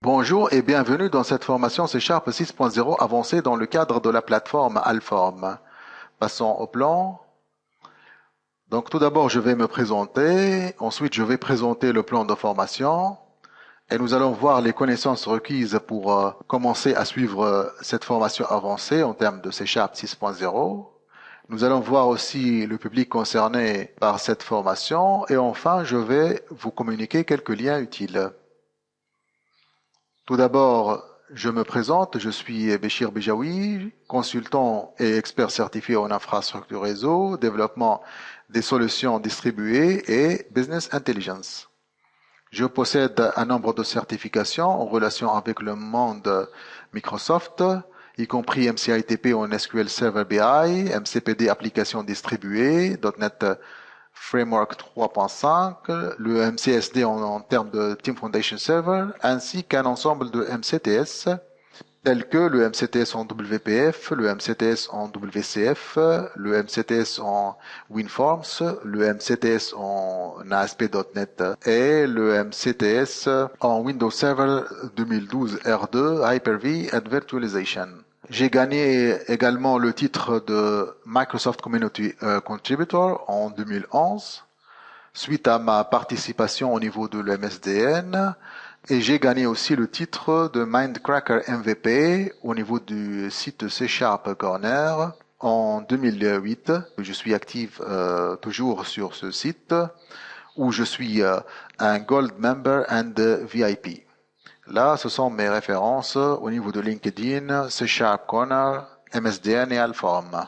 Bonjour et bienvenue dans cette formation C# 6.0 avancée dans le cadre de la plateforme Alform. Passons au plan. Donc tout d'abord, je vais me présenter. Ensuite, je vais présenter le plan de formation. Et nous allons voir les connaissances requises pour commencer à suivre cette formation avancée en termes de C# 6.0. Nous allons voir aussi le public concerné par cette formation. Et enfin, je vais vous communiquer quelques liens utiles. Tout d'abord, je me présente, je suis Béchir Bejaoui, consultant et expert certifié en infrastructure réseau, développement des solutions distribuées et business intelligence. Je possède un nombre de certifications en relation avec le monde Microsoft, y compris MCITP en SQL Server BI, MCPD applications distribuées, .NET Framework 3.5, le MCSD en termes de Team Foundation Server, ainsi qu'un ensemble de MCTS, tels que le MCTS en WPF, le MCTS en WCF, le MCTS en WinForms, le MCTS en ASP.NET et le MCTS en Windows Server 2012 R2, Hyper-V and Virtualization. J'ai gagné également le titre de Microsoft Community Contributor en 2011, suite à ma participation au niveau de l'MSDN, et j'ai gagné aussi le titre de Mindcracker MVP au niveau du site C# Corner en 2008. Je suis actif toujours sur ce site, où je suis un Gold Member and VIP. Là, ce sont mes références au niveau de LinkedIn, C# Corner, MSDN et Alform.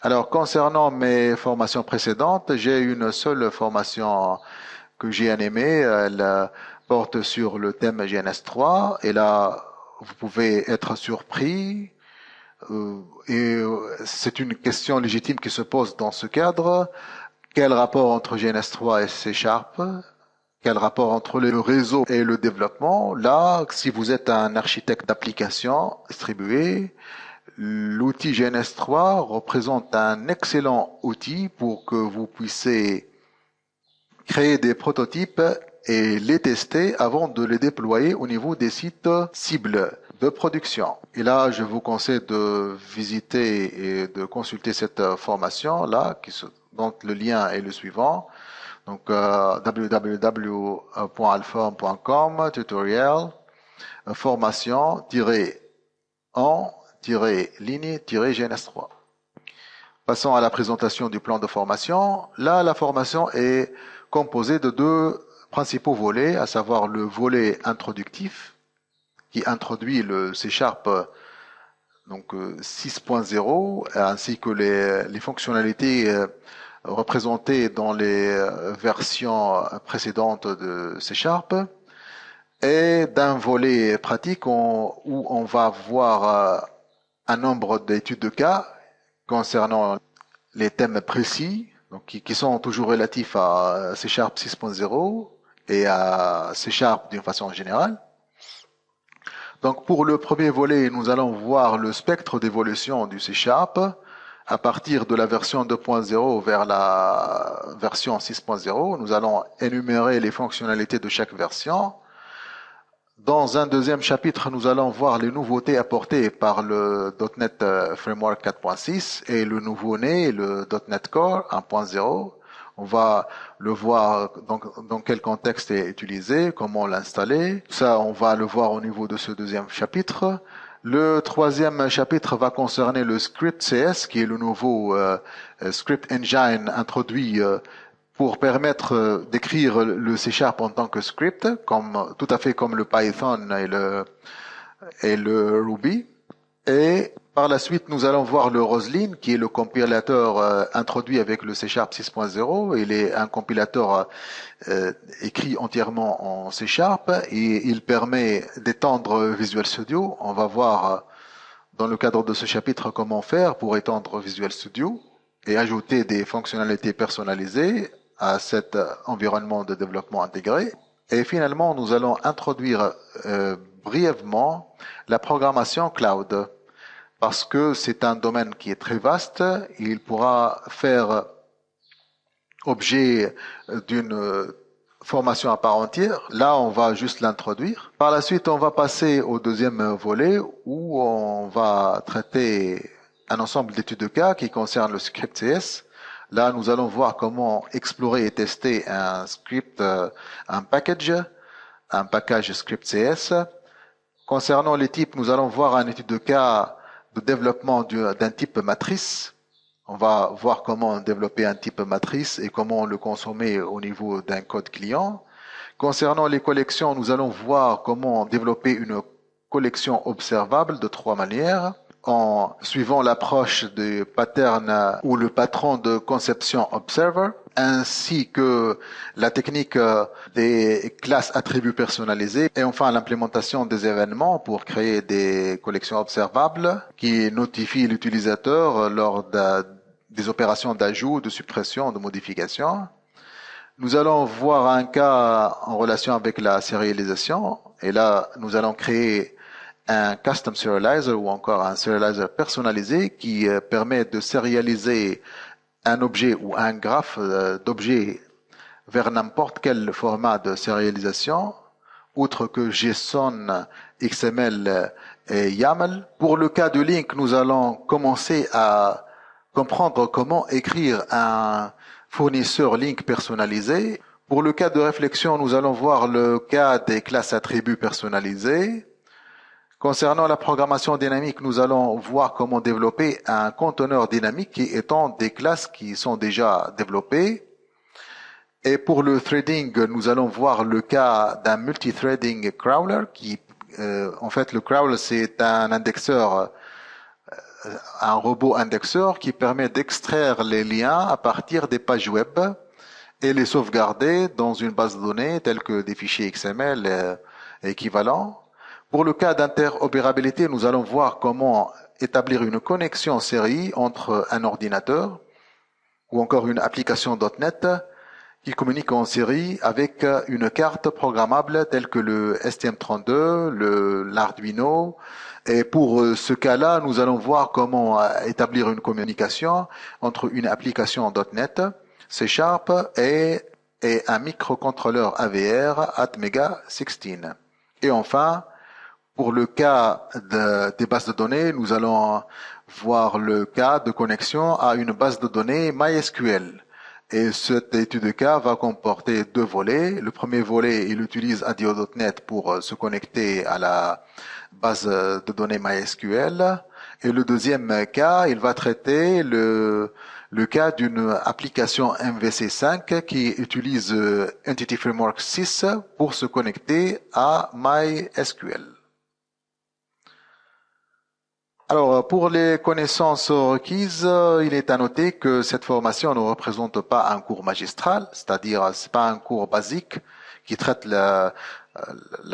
Alors, concernant mes formations précédentes, j'ai une seule formation que j'ai animée. Elle porte sur le thème GNS3. Et là, vous pouvez être surpris. C'est une question légitime qui se pose dans ce cadre. Quel rapport entre GNS3 et C#? Quel rapport entre le réseau et le développement? Là, si vous êtes un architecte d'application distribuée, l'outil GNS3 représente un excellent outil pour que vous puissiez créer des prototypes et les tester avant de les déployer au niveau des sites cibles de production. Et là, je vous conseille de visiter et de consulter cette formation-là, dont le lien est le suivant. Donc, www.alform.com, tutoriel, formation-en-ligne-GNS3. Passons à la présentation du plan de formation. Là, la formation est composée de deux principaux volets, à savoir le volet introductif, qui introduit le C# donc 6.0, ainsi que les fonctionnalités représentées dans les versions précédentes de C#, et d'un volet pratique où on va voir un nombre d'études de cas concernant les thèmes précis, donc qui sont toujours relatifs à C# 6.0 et à C# d'une façon générale. Donc pour le premier volet, nous allons voir le spectre d'évolution du C# à partir de la version 2.0 vers la version 6.0. Nous allons énumérer les fonctionnalités de chaque version. Dans un deuxième chapitre, nous allons voir les nouveautés apportées par le .NET Framework 4.6 et le nouveau-né, le .NET Core 1.0. On va le voir dans quel contexte est utilisé, comment l'installer. Ça, on va le voir au niveau de ce deuxième chapitre. Le troisième chapitre va concerner le script CS, qui est le nouveau script engine introduit pour permettre d'écrire le C# en tant que script, tout à fait comme le Python et le Ruby. Et par la suite, nous allons voir le Roslyn, qui est le compilateur introduit avec le C# 6.0. Il est un compilateur écrit entièrement en C# et il permet d'étendre Visual Studio. On va voir dans le cadre de ce chapitre comment faire pour étendre Visual Studio et ajouter des fonctionnalités personnalisées à cet environnement de développement intégré. Et finalement, nous allons introduire brièvement la programmation cloud, parce que c'est un domaine qui est très vaste. Il pourra faire objet d'une formation à part entière. Là, on va juste l'introduire. Par la suite, on va passer au deuxième volet où on va traiter un ensemble d'études de cas qui concernent le script CS. Là, nous allons voir comment explorer et tester un script, un package script CS. Concernant les types, nous allons voir une étude de cas de développement d'un type matrice. On va voir comment développer un type matrice et comment le consommer au niveau d'un code client. Concernant les collections, nous allons voir comment développer une collection observable de 3 manières, en suivant l'approche du pattern ou le patron de conception observer, ainsi que la technique des classes attributs personnalisés, et enfin l'implémentation des événements pour créer des collections observables qui notifient l'utilisateur lors des opérations d'ajout, de suppression, de modification. Nous allons voir un cas en relation avec la sérialisation, et là nous allons créer un custom serializer ou encore un serializer personnalisé qui permet de sérialiser un objet ou un graphe d'objet vers n'importe quel format de sérialisation, outre que JSON, XML et YAML. Pour le cas de link, nous allons commencer à comprendre comment écrire un fournisseur link personnalisé. Pour le cas de réflexion, nous allons voir le cas des classes attributs personnalisées. Concernant la programmation dynamique, nous allons voir comment développer un conteneur dynamique qui étant des classes qui sont déjà développées. Et pour le threading, nous allons voir le cas d'un multithreading crawler en fait, le crawler, c'est un indexeur, un robot indexeur qui permet d'extraire les liens à partir des pages web et les sauvegarder dans une base de données telle que des fichiers XML équivalents. Pour le cas d'interopérabilité, nous allons voir comment établir une connexion série entre un ordinateur ou encore une application .NET qui communique en série avec une carte programmable telle que le STM32, l'Arduino. Et pour ce cas-là, nous allons voir comment établir une communication entre une application .NET, C# et un microcontrôleur AVR Atmega 16. Et enfin, pour le cas des bases de données, nous allons voir le cas de connexion à une base de données MySQL. Et cette étude de cas va comporter 2 volets. Le premier volet, il utilise ADO.NET pour se connecter à la base de données MySQL. Et le deuxième cas, il va traiter le cas d'une application MVC5 qui utilise Entity Framework 6 pour se connecter à MySQL. Alors, pour les connaissances requises, il est à noter que cette formation ne représente pas un cours magistral, c'est-à-dire c'est pas un cours basique qui traite la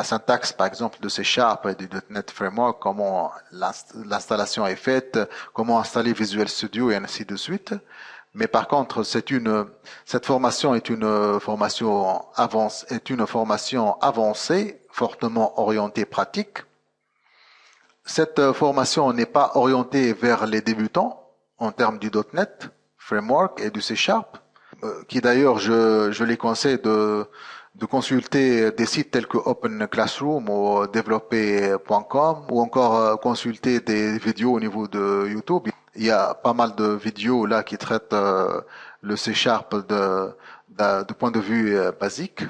syntaxe, par exemple, de C# et du .NET Framework, comment l'installation est faite, comment installer Visual Studio et ainsi de suite. Mais par contre, cette formation est une formation avancée, fortement orientée pratique. Cette formation n'est pas orientée vers les débutants en termes du .NET Framework et du C#, qui d'ailleurs je les conseille de consulter des sites tels que Open Classroom ou développer.com ou encore consulter des vidéos au niveau de YouTube. Il y a pas mal de vidéos là qui traitent le C# de point de vue basique.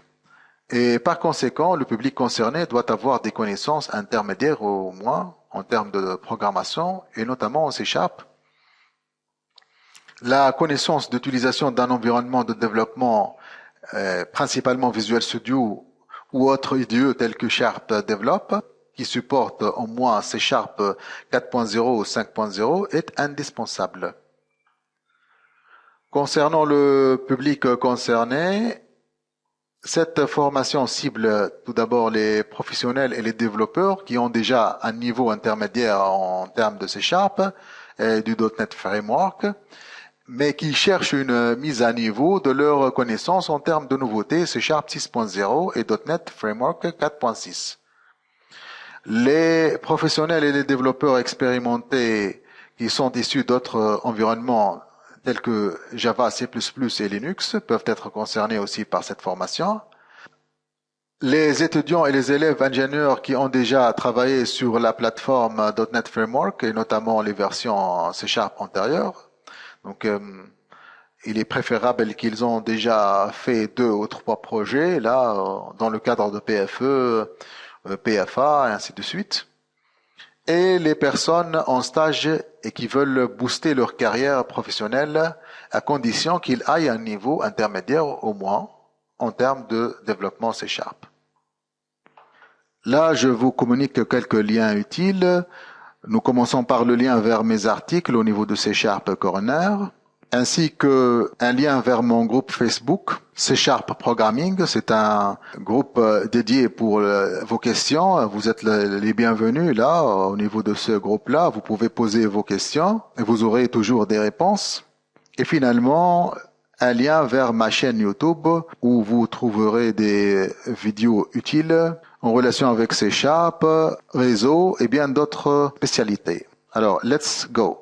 Et par conséquent, le public concerné doit avoir des connaissances intermédiaires au moins en termes de programmation et notamment en C#. La connaissance d'utilisation d'un environnement de développement, principalement Visual Studio ou autre IDE tel que Sharp Develop, qui supporte au moins C# 4.0 ou 5.0, est indispensable. Concernant le public concerné, cette formation cible tout d'abord les professionnels et les développeurs qui ont déjà un niveau intermédiaire en termes de C# et du .NET Framework, mais qui cherchent une mise à niveau de leurs connaissances en termes de nouveautés C# 6.0 et .NET Framework 4.6. Les professionnels et les développeurs expérimentés qui sont issus d'autres environnements tels que Java, C++ et Linux peuvent être concernés aussi par cette formation. Les étudiants et les élèves ingénieurs qui ont déjà travaillé sur la plateforme .NET Framework et notamment les versions C# antérieures, donc il est préférable qu'ils ont déjà fait 2 ou 3 projets là dans le cadre de PFE, PFA et ainsi de suite. Et les personnes en stage et qui veulent booster leur carrière professionnelle à condition qu'ils aillent à un niveau intermédiaire au moins en termes de développement C#. Là, je vous communique quelques liens utiles. Nous commençons par le lien vers mes articles au niveau de C# Corner, ainsi que un lien vers mon groupe Facebook C# Programming. C'est un groupe dédié pour vos questions. Vous êtes les bienvenus là au niveau de ce groupe-là. Vous pouvez poser vos questions et vous aurez toujours des réponses. Et finalement, un lien vers ma chaîne YouTube où vous trouverez des vidéos utiles en relation avec C#, réseau et bien d'autres spécialités. Alors, let's go.